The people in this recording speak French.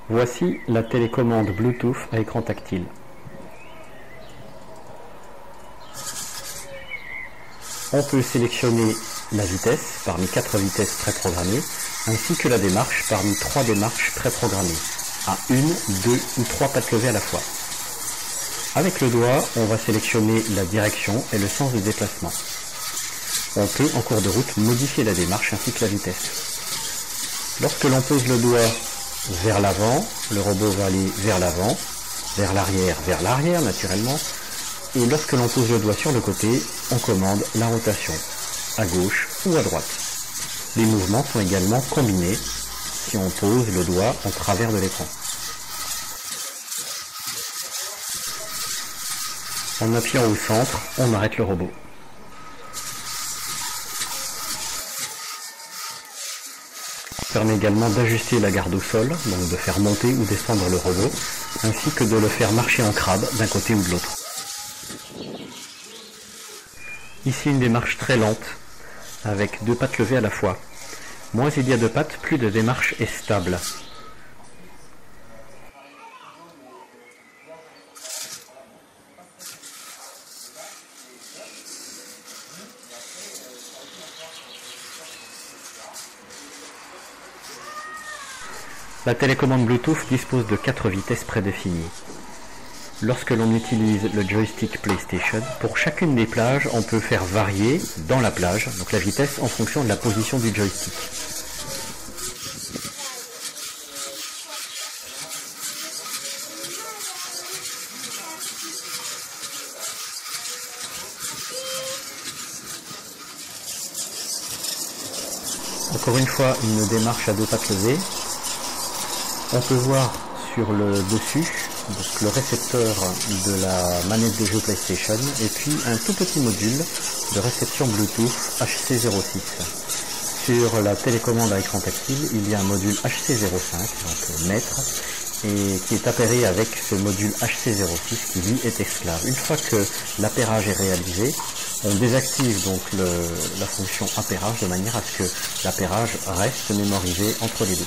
Voici la télécommande Bluetooth à écran tactile. On peut sélectionner la vitesse parmi 4 vitesses préprogrammées, ainsi que la démarche parmi 3 démarches préprogrammées, à 1, 2 ou 3 pattes levées à la fois. Avec le doigt, on va sélectionner la direction et le sens de déplacement. On peut, en cours de route, modifier la démarche ainsi que la vitesse. Lorsque l'on pose le doigt vers l'avant, le robot va aller vers l'avant, vers l'arrière naturellement, et lorsque l'on pose le doigt sur le côté, on commande la rotation, à gauche ou à droite. Les mouvements sont également combinés si on pose le doigt en travers de l'écran. En appuyant au centre, on arrête le robot. Ça permet également d'ajuster la garde au sol, donc de faire monter ou descendre le robot, ainsi que de le faire marcher en crabe d'un côté ou de l'autre. Ici une démarche très lente, avec 2 pattes levées à la fois. Moins il y a de pattes, plus la démarche est stable. La télécommande Bluetooth dispose de 4 vitesses prédéfinies. Lorsque l'on utilise le joystick PlayStation, pour chacune des plages, on peut faire varier dans la plage, donc la vitesse en fonction de la position du joystick. Encore une fois, une démarche à 2 pattes levées. On peut voir sur le dessus donc le récepteur de la manette de jeu PlayStation et puis un tout petit module de réception Bluetooth HC06. Sur la télécommande à écran tactile, il y a un module HC05, donc mètre, et qui est appairé avec ce module HC06 qui lui est esclave. Une fois que l'appairage est réalisé, on désactive donc la fonction appairage de manière à ce que l'appairage reste mémorisé entre les deux.